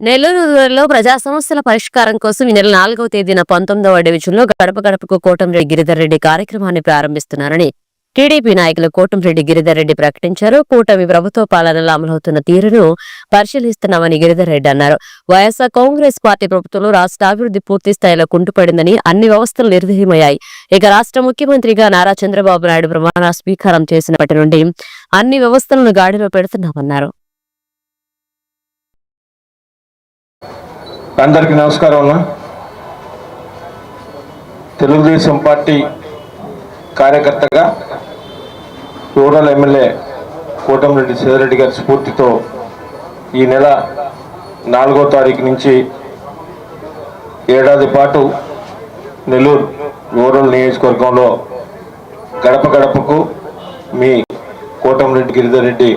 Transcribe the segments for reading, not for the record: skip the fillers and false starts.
నెల్లూరులో ప్రజా సమస్యల పరిష్కారం కోసం ఈ నెల 4వ తేదీన 19వ డివిజన్లో గడప గడపకు కోటంరెడ్డి గిరిధర్ రెడ్డి కార్యక్రమాన్ని ప్రారంభిస్తున్నారని టీడీపీ నాయకులు కోటంరెడ్డి గిరిధర్ రెడ్డి ప్రకటించారు. కూటమి ప్రభుత్వ పాలనలో అమలవుతున్న తీరును పరిశీలిస్తున్నామని గిరిధర్ రెడ్డి అన్నారు. వైఎస్ఆర్ కాంగ్రెస్ పార్టీ ప్రభుత్వంలో రాష్ట్ర అభివృద్ధి పూర్తి స్థాయిలో కుంటుపడిందని, అన్ని వ్యవస్థలు నిర్వీర్యమయ్యాయి. ఇక రాష్ట్ర ముఖ్యమంత్రిగా నారా చంద్రబాబు నాయుడు ప్రమాణ స్వీకారం చేసినప్పటి నుండి అన్ని వ్యవస్థలను గాడిలో పెడుతున్నామన్నారు. అందరికీ నమస్కారం అన్న. తెలుగుదేశం పార్టీ కార్యకర్తగా రూరల్ ఎమ్మెల్యే కోటంరెడ్డి శ్రీధర్ గారి స్ఫూర్తితో ఈ నెల 4వ తారీఖు నుంచి ఏడాది పాటు నెల్లూరు రూరల్ నియోజకవర్గంలో గడప గడపకు మీ కోటంరెడ్డి గిరిధర్ రెడ్డి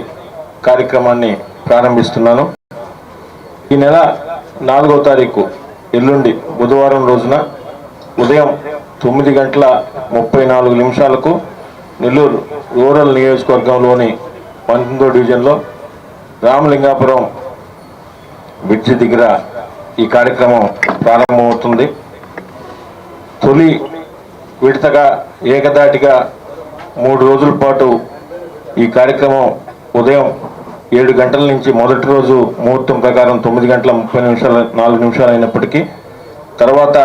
కార్యక్రమాన్ని ప్రారంభిస్తున్నాను. ఈ నెల 4వ తారీఖు ఎల్లుండి బుధవారం రోజున ఉదయం 9:34 నెల్లూరు రూరల్ నియోజకవర్గంలోని 19వ డివిజన్లో రామలింగాపురం బ్రిడ్జి దగ్గర ఈ కార్యక్రమం ప్రారంభమవుతుంది. తొలి విడతగా ఏకదాటిగా 3 రోజుల పాటు ఈ కార్యక్రమం ఉదయం 7 గంటల నుంచి మొదటి రోజు ముహూర్తం ప్రకారం 9:30 అయినప్పటికీ తర్వాత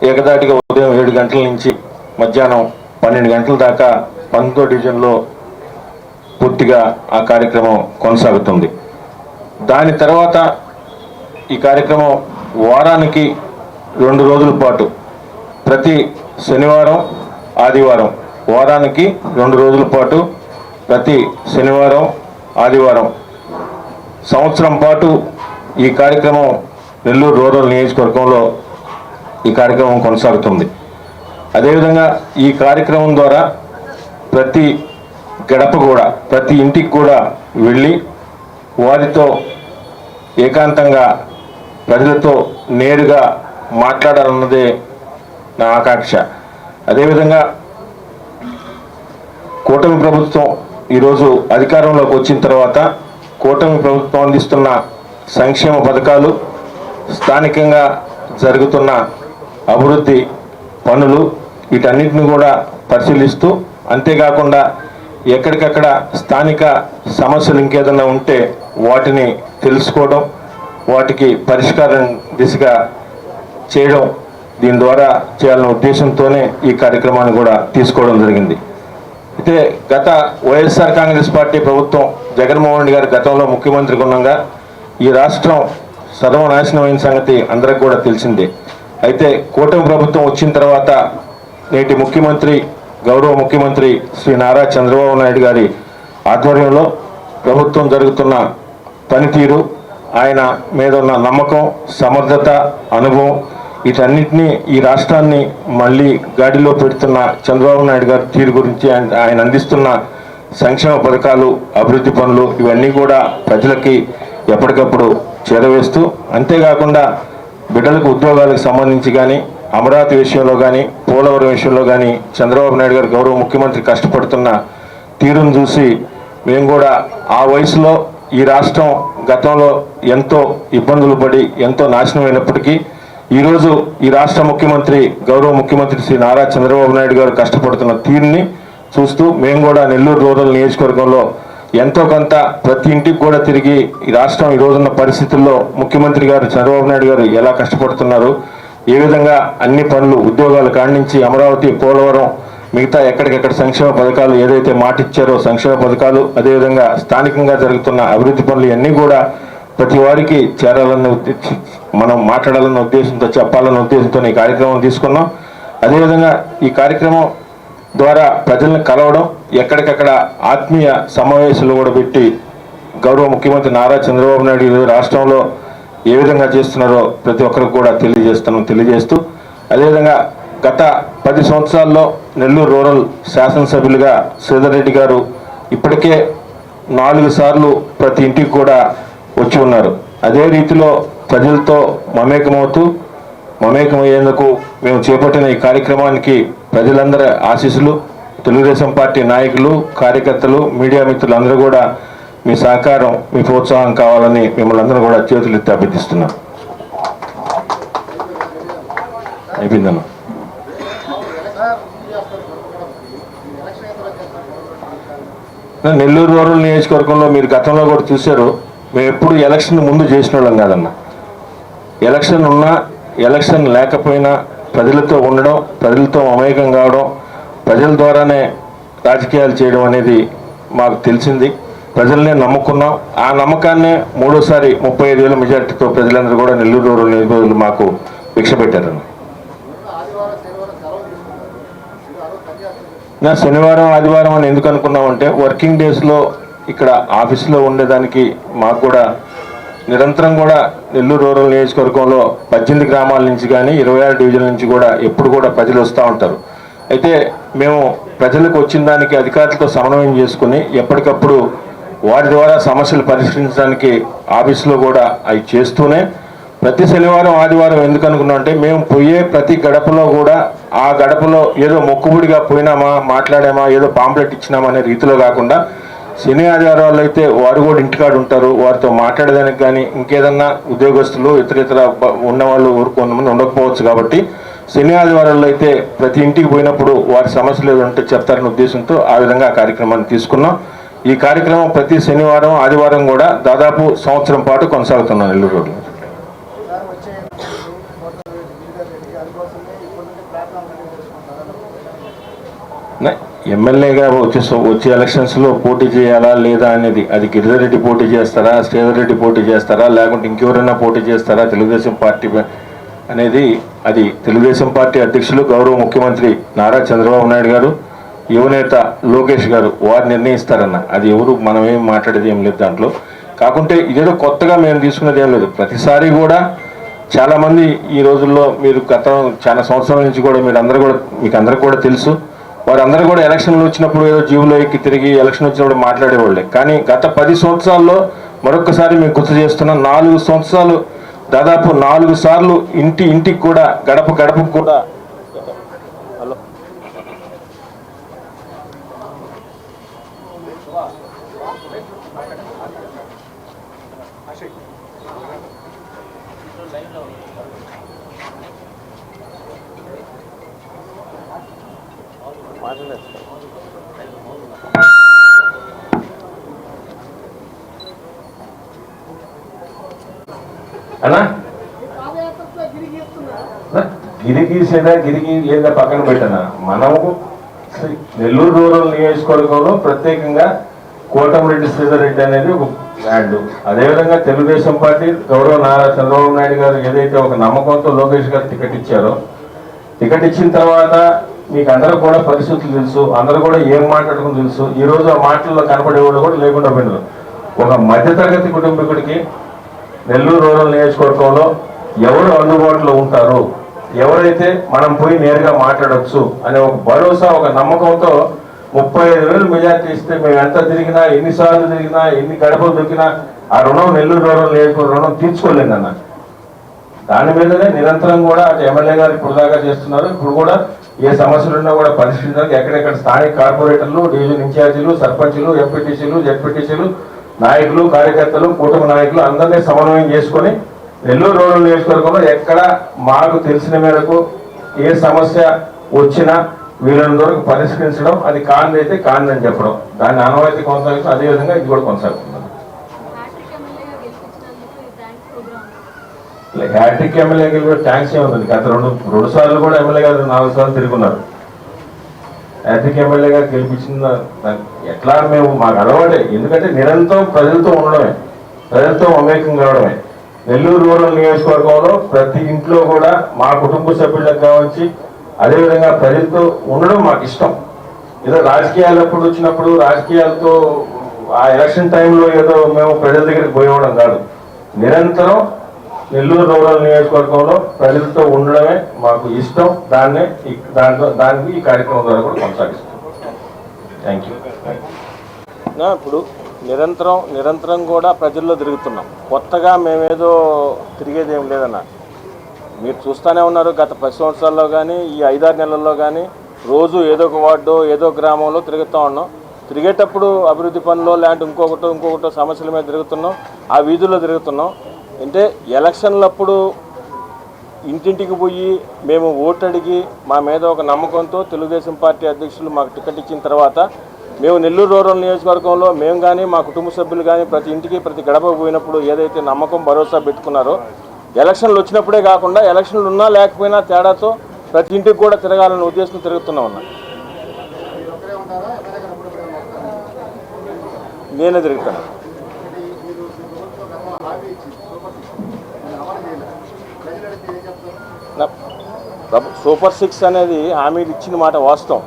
ఏకదాటిగా ఉదయం 7 గంటల నుంచి మధ్యాహ్నం 12 గంటల దాకా 19వ డివిజన్లో పూర్తిగా ఆ కార్యక్రమం కొనసాగుతుంది. దాని తర్వాత ఈ కార్యక్రమం వారానికి 2 రోజుల పాటు ప్రతి శనివారం ఆదివారం వారానికి 2 రోజుల పాటు ప్రతి శనివారం ఆదివారం సంవత్సరం పాటు ఈ కార్యక్రమం నెల్లూరు రూరల్ నియోజకవర్గంలో ఈ కార్యక్రమం కొనసాగుతుంది. అదేవిధంగా ఈ కార్యక్రమం ద్వారా ప్రతి గడప కూడా ప్రతి ఇంటికి కూడా వెళ్ళి వారితో ఏకాంతంగా ప్రజలతో నేరుగా మాట్లాడాలన్నదే నా ఆకాంక్ష. అదేవిధంగా కూటమి ప్రభుత్వం ఈరోజు అధికారంలోకి వచ్చిన తర్వాత కూటమి ప్రభుత్వం అందిస్తున్న సంక్షేమ పథకాలు, స్థానికంగా జరుగుతున్న అభివృద్ధి పనులు వీటన్నిటిని కూడా పరిశీలిస్తూ, అంతేకాకుండా ఎక్కడికక్కడ స్థానిక సమస్యలు ఇంకేదన్నా ఉంటే వాటిని తెలుసుకోవడం, వాటికి పరిష్కారం దిశగా చేయడం, దీని ద్వారా చేయాలనే ఉద్దేశంతోనే ఈ కార్యక్రమాన్ని కూడా తీసుకోవడం జరిగింది. అయితే గత వైఎస్ఆర్ కాంగ్రెస్ పార్టీ ప్రభుత్వం జగన్మోహన్ రెడ్డి గారి గతంలో ముఖ్యమంత్రిగా ఉండగా ఈ రాష్ట్రం సర్వనాశనమైన సంగతి అందరికి కూడా తెలిసిందే. అయితే కూటమి ప్రభుత్వం వచ్చిన తర్వాత నేటి ముఖ్యమంత్రి గౌరవ ముఖ్యమంత్రి శ్రీ నారా చంద్రబాబు నాయుడు గారి ఆధ్వర్యంలో ప్రభుత్వం జరుగుతున్న పనితీరు, ఆయన మీద ఉన్న నమ్మకం, సమర్థత, అనుభవం వీటన్నిటినీ ఈ రాష్ట్రాన్ని మళ్ళీ గాడిలో పెడుతున్న చంద్రబాబు నాయుడు గారి తీరు గురించి, ఆయన అందిస్తున్న సంక్షేమ పథకాలు, అభివృద్ధి పనులు ఇవన్నీ కూడా ప్రజలకి ఎప్పటికప్పుడు చేరవేస్తూ, అంతేకాకుండా బిడ్డలకు ఉద్యోగాలకు సంబంధించి కానీ, అమరావతి విషయంలో కానీ, పోలవరం విషయంలో కానీ చంద్రబాబు నాయుడు గారు గౌరవ ముఖ్యమంత్రి కష్టపడుతున్న తీరును చూసి మేము కూడా ఆ వయసులో ఈ రాష్ట్రం గతంలో ఎంతో ఇబ్బందులు పడి ఎంతో నాశనమైనప్పటికీ ఈరోజు ఈ రాష్ట్ర ముఖ్యమంత్రి గౌరవ ముఖ్యమంత్రి శ్రీ నారా చంద్రబాబు నాయుడు గారు కష్టపడుతున్న తీరుని చూస్తూ మేము కూడా నెల్లూరు రూరల్ నియోజకవర్గంలో ఎంతో కొంత ప్రతి ఇంటికి కూడా తిరిగి ఈ రాష్ట్రం ఈ రోజున్న పరిస్థితుల్లో ముఖ్యమంత్రి గారు చంద్రబాబు నాయుడు గారు ఎలా కష్టపడుతున్నారు, ఏ విధంగా అన్ని పనులు, ఉద్యోగాల కాడి నుంచి అమరావతి, పోలవరం, మిగతా ఎక్కడికెక్కడ సంక్షేమ పథకాలు ఏదైతే మాటిచ్చారో సంక్షేమ పథకాలు, అదేవిధంగా స్థానికంగా జరుగుతున్న అభివృద్ధి పనులు ఇవన్నీ కూడా ప్రతి వారికి చేరాలన్న మనం మాట్లాడాలన్న ఉద్దేశంతో, చెప్పాలన్న ఉద్దేశంతో ఈ కార్యక్రమం తీసుకున్నాం. అదేవిధంగా ఈ కార్యక్రమం ద్వారా ప్రజలను కలవడం, ఎక్కడికక్కడ ఆత్మీయ సమావేశాలు కూడా పెట్టి గౌరవ ముఖ్యమంత్రి నారా చంద్రబాబు నాయుడు రాష్ట్రంలో ఏ విధంగా చేస్తున్నారో ప్రతి ఒక్కరికి కూడా తెలియజేస్తూ, అదేవిధంగా గత 10 సంవత్సరాల్లో నెల్లూరు రూరల్ శాసనసభ్యులుగా శ్రీధర్ రెడ్డి గారు ఇప్పటికే 4 సార్లు ప్రతి ఇంటికి కూడా వచ్చి ఉన్నారు. అదే రీతిలో ప్రజలతో మమేకమయ్యేందుకు మేము చేపట్టిన ఈ కార్యక్రమానికి ప్రజలందరి ఆశీస్సులు, తెలుగుదేశం పార్టీ నాయకులు, కార్యకర్తలు, మీడియా మిత్రులు అందరూ కూడా మీ సహకారం, మీ ప్రోత్సాహం కావాలని మిమ్మల్ని అందరూ కూడా చేతులెత్తి అభ్యర్థిస్తున్నాను. అయిపోయిందన్న. నెల్లూరు రూరల్ నియోజకవర్గంలో మీరు గతంలో కూడా చూశారు, మేము ఎప్పుడు ఎలక్షన్ ముందు చేసిన వాళ్ళం కాదన్న. ఎలక్షన్ ఉన్నా ఎలక్షన్ లేకపోయినా ప్రజలతో ఉండడం, ప్రజలతో మమేకం కావడం, ప్రజల ద్వారానే రాజకీయాలు చేయడం అనేది మాకు తెలిసింది. ప్రజల్నే నమ్ముకున్నాం. ఆ నమ్మకాన్నే మూడోసారి 35,000 మెజార్టీతో ప్రజలందరూ కూడా నెల్లూరు రూరల్ నియోజకవర్గంలో మాకు భిక్ష పెట్టారన్న. నా శనివారం ఆదివారం అని ఎందుకు అనుకున్నామంటే, వర్కింగ్ డేస్లో ఇక్కడ ఆఫీస్లో ఉండేదానికి మాకు కూడా నిరంతరం కూడా నెల్లూరు రూరల్ నియోజకవర్గంలో 18 గ్రామాల నుంచి కానీ 26 డివిజన్ నుంచి కూడా ఎప్పుడు కూడా ప్రజలు వస్తూ ఉంటారు. అయితే మేము ప్రజలకు వచ్చిన దానికి అధికారులతో సమన్వయం చేసుకుని ఎప్పటికప్పుడు వారి ద్వారా సమస్యలు పరిష్కరించడానికి ఆఫీసులో కూడా అవి చేస్తూనే ప్రతి శనివారం ఆదివారం ఎందుకు అనుకున్నాం అంటే, మేము పోయే ప్రతి గడపలో కూడా ఆ గడపలో ఏదో మొక్కుబడిగా పోయినామా, మాట్లాడామా, ఏదో పాంప్లెట్ ఇచ్చినామా అనే రీతిలో కాకుండా శని ఆదివారాలు అయితే వారు కూడా ఇంటికాడు ఉంటారు. వారితో మాట్లాడేదానికి కానీ ఇంకేదన్నా ఉద్యోగస్తులు ఇతర ఉన్నవాళ్ళు కొంతమంది ఉండకపోవచ్చు. కాబట్టి శని ఆదివారాల్లో అయితే ప్రతి ఇంటికి పోయినప్పుడు వారి సమస్యలు ఏదో ఉంటే చెప్తారనే ఉద్దేశంతో ఆ విధంగా ఆ కార్యక్రమాన్ని తీసుకున్నాం. ఈ కార్యక్రమం ప్రతి శనివారం ఆదివారం కూడా దాదాపు సంవత్సరం పాటు కొనసాగుతున్నాం నెల్లూరు రోడ్లో. ఎమ్మెల్యేగా వచ్చే ఎలక్షన్స్లో పోటీ చేయాలా లేదా అనేది అది గిరిధర్ రెడ్డి పోటీ చేస్తారా, శ్రీధర్ రెడ్డి పోటీ చేస్తారా, లేకుంటే ఇంకెవరైనా పోటీ చేస్తారా తెలుగుదేశం పార్టీ అనేది అది తెలుగుదేశం పార్టీ అధ్యక్షులు గౌరవ ముఖ్యమంత్రి నారా చంద్రబాబు నాయుడు గారు, యువనేత లోకేష్ గారు వారు నిర్ణయిస్తారన్న. అది ఎవరు మనమేం మాట్లాడేది ఏం లేదు దాంట్లో. కాకుంటే ఇదేదో కొత్తగా మేము తీసుకునేది ఏం లేదు. ప్రతిసారి కూడా చాలామంది ఈ రోజుల్లో మీరు చాలా సంవత్సరాల నుంచి కూడా మీకు అందరికీ కూడా తెలుసు, వారందరూ కూడా ఎలక్షన్లు వచ్చినప్పుడు ఏదో జీవులో ఎక్కి తిరిగి ఎలక్షన్ వచ్చినప్పుడు మాట్లాడేవాళ్ళే. కానీ గత 10 సంవత్సరాల్లో మరొకసారి మేము గుర్తు చేస్తున్న 4 సంవత్సరాలు దాదాపు 4 సార్లు ఇంటికి కూడా గడపకు కూడా అన్నా గిరికి లేదా పక్కన పెట్టనా. మనము నెల్లూరు రూరల్ నియోజకవర్గంలో ప్రత్యేకంగా కోటమిరెడ్డి శ్రీధర్ రెడ్డి అనేది ఒక ల్యాండ్. అదేవిధంగా తెలుగుదేశం పార్టీ గౌరవ నారా చంద్రబాబు నాయుడు గారు ఏదైతే ఒక నమ్మకంతో లోకేష్ గారు టికెట్ ఇచ్చారో, టికెట్ ఇచ్చిన తర్వాత మీకు అందరూ కూడా పరిస్థితులు తెలుసు, అందరూ కూడా ఏం మాట్లాడుకుని తెలుసు. ఈ రోజు ఆ మాటల్లో కనపడేవాళ్ళు కూడా లేకుండా పోయినారు. ఒక మధ్యతరగతి కుటుంబీకుడికి నెల్లూరు రూరల్ నియోజకవర్గంలో ఎవరు అందుబాటులో ఉంటారు, ఎవరైతే మనం పోయి నేరుగా మాట్లాడవచ్చు అనే ఒక భరోసా, ఒక నమ్మకంతో 35,000 మెజార్టీ ఇస్తే మేము ఎంత తిరిగినా, ఎన్నిసార్లు తిరిగినా, ఎన్ని గడపలు దొరికినా ఆ రుణం నెల్లూరు రూరల్ నియోజకవర్గం రుణం తీర్చుకోలేదన్న. దాని మీదనే నిరంతరం కూడా అటు ఎమ్మెల్యే గారు ఇప్పుడు దాకా చేస్తున్నారు. ఇప్పుడు కూడా ఏ సమస్యలు ఉన్నా కూడా పరిష్కరించడానికి ఎక్కడెక్కడ స్థానిక కార్పొరేటర్లు, డివిజన్ ఇన్ఛార్జీలు, సర్పంచులు, ఎంపీటీసీలు, జెడ్పీటీసీలు, నాయకులు, కార్యకర్తలు, కూటమి నాయకులు అందరినీ సమన్వయం చేసుకొని నెల్లూరు రూరల్ నియోజకవర్గంలో ఎక్కడ మాకు తెలిసిన మేరకు ఏ సమస్య వచ్చినా వీళ్ళందరూ పరిష్కరించడం, అది కానిదైతే కానిదని చెప్పడం, దాన్ని ఆనవాయితీ కొనసాగుతుంది. అదేవిధంగా ఇది కూడా కొనసాగుతుంది. హ్యాట్రిక్ ఎమ్మెల్యే గెలిపి ట్యాంక్స్ ఏముంది. గత రెండు సార్లు కూడా ఎమ్మెల్యే గారు 4 సార్లు తిరుగున్నారు. హ్యాట్రిక్ ఎమ్మెల్యేగా గెలిపించిన ఎట్లా మేము మాకు అలవాటే. ఎందుకంటే నిరంతరం ప్రజలతో ఉండడమే, ప్రజలతో మమేకం కావడమే. నెల్లూరు రూరల్ నియోజకవర్గంలో ప్రతి ఇంట్లో కూడా మా కుటుంబ సభ్యులకు కావచ్చు, అదేవిధంగా ప్రజలతో ఉండడం మాకు ఇష్టం. ఏదో రాజకీయాలప్పుడు వచ్చినప్పుడు రాజకీయాలతో ఆ ఎలక్షన్ టైంలో ఏదో మేము ప్రజల దగ్గరికి పోయేవడం కాదు. నిరంతరం నెల్లూరు రూరల్ నియోజకవర్గంలో ప్రజలతో ఉండడమే మాకు ఇష్టం. దానికి ఈ కార్యక్రమం ద్వారా కూడా కొనసాగిస్తాం. Thank you. ఇప్పుడు నిరంతరం కూడా ప్రజల్లో తిరుగుతున్నాం. కొత్తగా మేమేదో తిరిగేది ఏం లేదన్న. మీరు చూస్తూనే ఉన్నారు. గత 10 సంవత్సరాల్లో కానీ ఈ 5-6 నెలల్లో కానీ రోజు ఏదో ఒక వార్డు, ఏదో గ్రామంలో తిరుగుతూ ఉన్నాం. తిరిగేటప్పుడు అభివృద్ధి పనులు లాంటి ఇంకొకటో సమస్యల మీద తిరుగుతున్నాం, ఆ వీధుల్లో తిరుగుతున్నాం. అంటే ఎలక్షన్లప్పుడు ఇంటింటికి పోయి మేము ఓటు అడిగి మా మీద ఒక నమ్మకంతో తెలుగుదేశం పార్టీ అధ్యక్షులు మాకు టికెట్ ఇచ్చిన తర్వాత మేము నెల్లూరు రూరల్ నియోజకవర్గంలో మేము కానీ మా కుటుంబ సభ్యులు కానీ ప్రతి ఇంటికి ప్రతి గడపకు పోయినప్పుడు ఏదైతే నమ్మకం భరోసా పెట్టుకున్నారో ఎలక్షన్లు వచ్చినప్పుడే కాకుండా ఎలక్షన్లు ఉన్నా లేకపోయినా తేడాతో ప్రతి ఇంటికి కూడా తిరగాలనే ఉద్దేశం తిరుగుతున్నా ఉన్నా. నేనే తిరుగుతాను. సూపర్ 6 అనేది హామీలు ఇచ్చిన మాట వాస్తవం.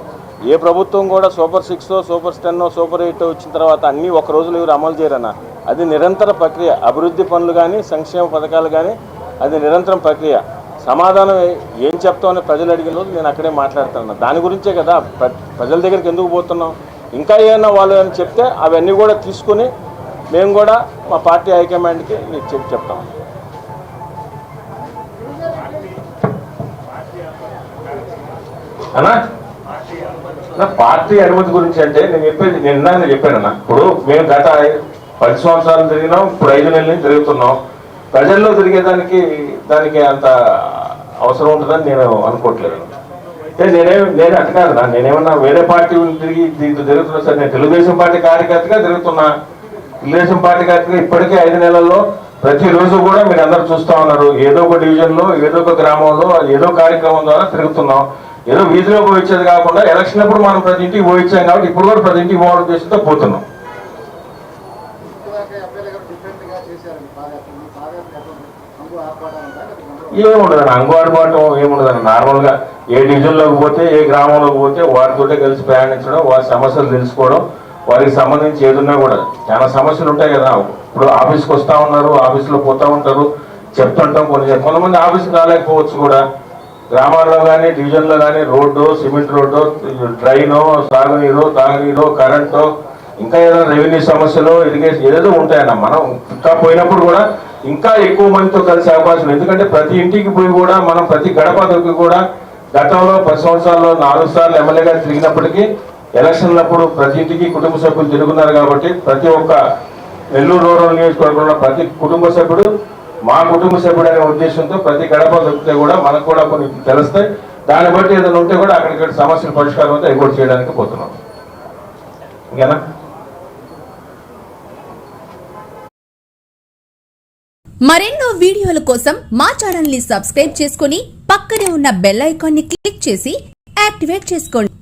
ఏ ప్రభుత్వం కూడా సూపర్ 6, సూపర్ 10, సూపర్ 8 వచ్చిన తర్వాత అన్నీ ఒక రోజులో ఎవరు అమలు చేయరన్న. అది నిరంతర ప్రక్రియ. అభివృద్ధి పనులు కానీ సంక్షేమ పథకాలు కానీ అది నిరంతరం ప్రక్రియ. సమాధానం ఏం చెప్తామని ప్రజలు అడిగిన రోజు నేను అక్కడే మాట్లాడుతున్నాను. దాని గురించే కదా ప్రజల దగ్గరికి ఎందుకు పోతున్నాం. ఇంకా ఏమన్నా వాళ్ళు అని చెప్తే అవన్నీ కూడా తీసుకుని మేము కూడా మా పార్టీ హైకమాండ్కి చెప్తాం. అన్నా నా పార్టీ అనుమతి గురించి అంటే నేను చెప్పానన్నా. ఇప్పుడు మేము గత 10 సంవత్సరాలు తిరిగినాం, ఇప్పుడు 5 నెలల నుంచి తిరుగుతున్నాం. ప్రజల్లో తిరిగేదానికి అంత అవసరం ఉంటుందని నేను అనుకోవట్లేదు. నేను అట్లా కాదన్నా, నేనేమన్నా వేరే పార్టీ తిరిగి దీంతో తిరుగుతున్నా సార్. నేను తెలుగుదేశం పార్టీ కార్యకర్తగా తిరుగుతున్నా. తెలుగుదేశం పార్టీ కార్యకర్తగా ఇప్పటికే 5 నెలల్లో ప్రతిరోజు కూడా మీరు అందరూ చూస్తూ ఉన్నారు. ఏదో ఒక డివిజన్లో, ఏదో ఒక గ్రామంలో, ఏదో కార్యక్రమం ద్వారా తిరుగుతున్నాం. ఏదో వీధిలో పోయించేది కాకుండా ఎలక్షన్ అప్పుడు మనం ప్రతి ఇంటికి పోయించాం కాబట్టి ఇప్పుడు కూడా ప్రతి ఇంటికి పోవడం చేస్తూ పోతున్నాం. ఏముండదు అంగు ఆడుకోవటం ఏముండదు. నార్మల్గా ఏ డివిజన్లోకి పోతే ఏ గ్రామంలోకి పోతే వారితోటే కలిసి ప్రయాణించడం, వారి సమస్యలు తెలుసుకోవడం, వారికి సంబంధించి ఏదున్నా కూడా చాలా సమస్యలు ఉంటాయి కదా. ఇప్పుడు ఆఫీస్కి వస్తూ ఉన్నారు, ఆఫీస్లో పోతూ ఉంటారు, చెప్తుంటాం. కొంతమంది ఆఫీస్కి రాలేకపోవచ్చు కూడా. గ్రామాల్లో కానీ డివిజన్లో కానీ రోడ్డు, సిమెంట్ రోడ్డు, డ్రైను, సాగునీరు, తాగునీరు, కరెంటు, ఇంకా ఏదైనా రెవెన్యూ సమస్యలు, ఇరిగేషన్ ఏదేదో ఉంటాయన్న. మనం ఇంకా పోయినప్పుడు కూడా ఇంకా ఎక్కువ మందితో కలిసే అవకాశం. ఎందుకంటే ప్రతి ఇంటికి పోయి కూడా మనం ప్రతి గడపకి కూడా గతంలో 10 సంవత్సరాల్లో 4 సార్లు ఎమ్మెల్యేగా తిరిగినప్పటికీ ఎలక్షన్లప్పుడు ప్రతి ఇంటికి కుటుంబ సభ్యులు తిరుగుతున్నారు. కాబట్టి ప్రతి ఒక్క నెల్లూరు రూరల్ నియోజకవర్గంలో ప్రతి కుటుంబ సభ్యుడు మా కుటుంబ సభ్యుడు అనే ఉద్దేశంతో ప్రతి గడప దొరికితే కూడా మనకు కూడా కొన్ని తెలుస్తాయి. దాన్ని బట్టి ఏదైనా ఉంటే కూడా అక్కడిక్కడ సమస్యల పరిష్కారం అయితే ఎగురు చేయడానికి పోతున్నాం. ఇంకేనా? మరెన్నో వీడియోల కోసం మా ఛానల్ ని సబ్స్క్రైబ్ చేసుకుని పక్కనే ఉన్న బెల్ ఐకాన్ ని క్లిక్ చేసి యాక్టివేట్ చేసుకోండి.